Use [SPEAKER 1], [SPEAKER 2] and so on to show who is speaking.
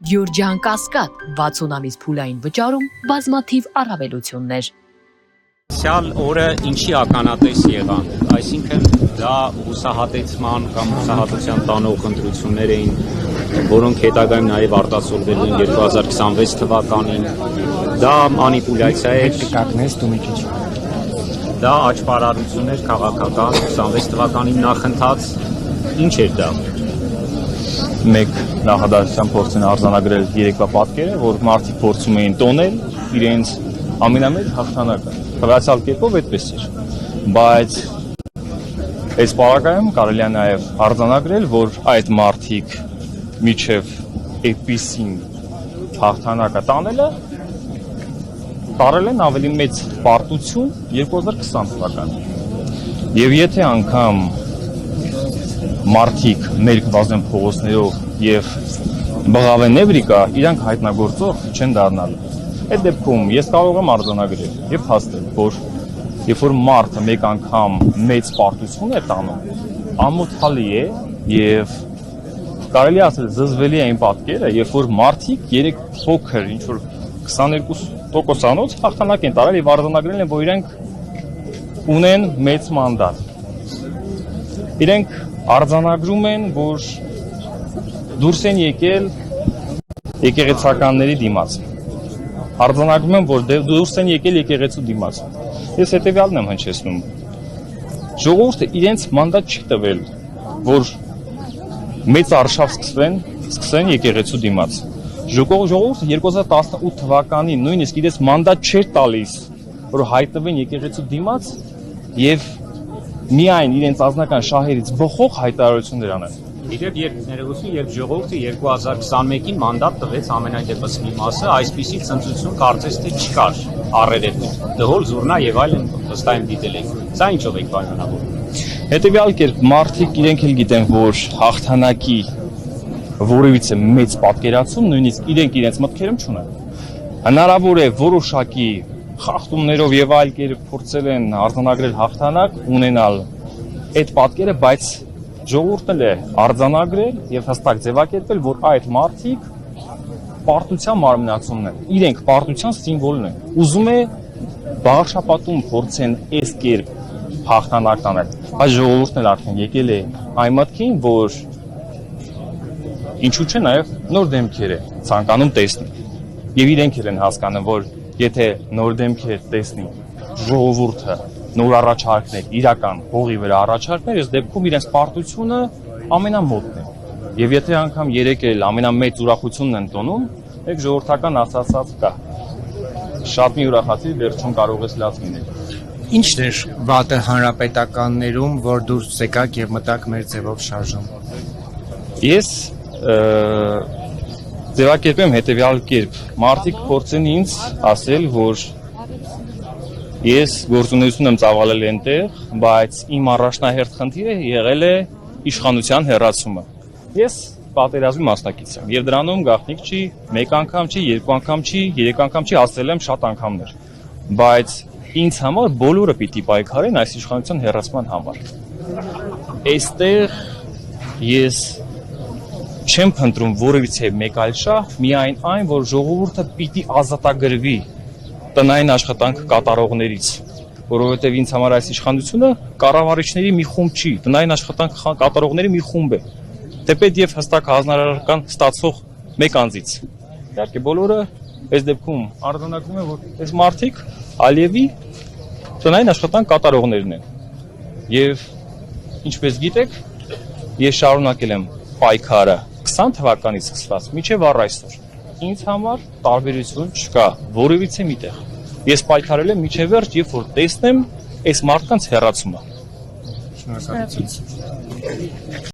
[SPEAKER 1] Գյուրջան Կասկադ 60 ամիս փուլային վճարում բազմաթիվ առավելություններ։
[SPEAKER 2] Սյալ օրը ինչի ականատես եղանք, այսինքն դա հուսահատեցման կամ հուսահատության տանող ընտրություններ էին, որոնք հետագայում նաև արտացոլվել են 2026 թվականին, դա մանիպուլյացիա էր, դա աճպարարություն էր քաղաքական 26 թվականին նախընթաց, ինչ էր դա։
[SPEAKER 3] Մեկ նախադասության փորձ են արձանագրել երեկվա պատկերը, որ մարդիկ փորձում էին տոնել իրենց ամենամեծ հաղթանակը։ Խվացալ կերպով այդպես էր, բայց այս պարագայում կարելի է նաև արձանագրել, որ այդ մարդիկ միջև այդպիսին հաղթանակը տանելը տարել են ավելի մեծ պարտություն 2020 թվականին։ Եվ եթե անգամ մարդիկ ներկված են փողոցներով եւ բղավեն նեվրիկա, իրանք հայտնագործող չեն դառնալու։ Այդ դեպքում ես կարող եմ արձանագրել եւ փաստել, որ երբ որ մարդը մեկ անգամ մեծ պարտություն է տանում, ամոթալի է եւ կարելի ասել զզվելի է այն պատկերը, երբ որ մարդիկ 3 փոքր ինչ որ 22%-անոց հաղթանակ են տարել եւ արձանագրել են, որ իրենք ունեն մեծ մանդատ։ Իրենք արձանագրում են, որ դուրս են եկել եկեղեցականների դիմաց։ Արձանագրում են, որ դուրս են եկել եկեղեցու դիմաց։ Ես հետևյալն եմ հնչեցնում։ Ժողովուրդը իրենց մանդատ չի տվել, որ մեծ արշավ սկսեն եկեղեցու դիմաց։ Ժողովուրդը 2018 թվականին նույնիսկ իրենց մանդատ չէր տալիս, որ հայտնվեն եկեղեցու դիմաց եւ միայն իրենց անձնական շահերից բխող հայտարարություններ անեն։
[SPEAKER 2] Իրեւ երբ ժողովուրդը 2021-ին մանդատ տվեց ամենայն դեպս մի մասը, այսպիսի ցնծություն կարծես թե չկար առերևույթ, դհոլ զուռնա եւ այլն վստահ դիտել եք։ Սա ինչով եք պայմանավորվում։
[SPEAKER 3] Հետևյալ կերպ մարդիկ իրենք էլ գիտեն, որ հաղթանակի որևիցե մեծ պատկերացում նույնիսկ իրենց մտքերում չունեն։ Հնարավոր է որոշակի խախտումներով եւ այլ կերպ փորձել են արձանագրել հաղթանակ ունենալ այդ պատկերը, բայց ժողովուրդն է արձանագրել եւ հստակ ձևակերպել, որ այդ մարդիկ պարտության մարմնացումն են, իրենք պարտության սիմվոլն են։ Ուզում է բաղարշապատում փորձեն այս կերպ հաղթանակ տանել, բայց ժողովուրդն էլ արդեն եկել է այն մտքին, որ ինչու՞ չէ նաեւ նոր դեմքեր է ցանկանում տեսնել։ Եվ իրենք էլ են հասկանում, որ եթե նոր դեմքեր տեսնի ժողովուրդը նոր առաջարկներ, իրական հողի վրա առաջարկներ, այս դեպքում իրենց պարտությունը ամենամոտն է։ Եվ եթե անգամ 3 էլ ամենամեծ ուրախությունն են տոնում, եք ժողովրդական ասացած կա։ Շատ մի ուրախացի վերջում կարող ես լավ լինել։
[SPEAKER 4] Ինչն էր վատը հանրապետականներում, որ դուրս եկաք եւ մտաք մեր ձևով շարժում։
[SPEAKER 3] Ես ձևակերպեմ հետեւյալ կերպ։ Մարդիկ փորձեն ինձ ասել, որ ես գործունեություն եմ ծավալել այնտեղ, բայց իմ առաջնահերթ խնդիրը եղել է իշխանության հեռացումը։ Ես պատերազմի մասնակից եմ եւ դրանում գաղտնիք չի, 1 անգամ չի, 2 անգամ չի, 3 անգամ չի, ասել եմ շատ անգամներ։ Բայց ինձ համար բոլորը պիտի պայքարեն այս իշխանության հեռացման համար։ Այստեղ ես չեմ փնտրում որևիցե մեկ այլ շահ, միայն այն, որ ժողովուրդը պիտի ազատագրվի տնային աշխատանք կատարողներից, որովհետև ինձ համար այս իշխանությունը կառավարիչների մի խումբ չի, տնային աշխատանք կատարողների մի խումբ է, թեպետ եւ հստակ հանրարարական ստացող մեկ անձից։ Իհարկե բոլորը այս դեպքում արձանագրում են, որ այս մարդիկ Ալիևի տնային աշխատանք կատարողներն են։ Եվ ինչպես գիտեք, ես շարունակել եմ պայքարը 20 թվականից սկսված մինչև առ այսօր։ Ինձ համար տարբերություն չկա որևիցե միտեղ։ Ես պայքարել եմ մինչև վերջ, երբ որ տեսնեմ այս մարդկանց հեռացումը։
[SPEAKER 4] Շնորհակալություն։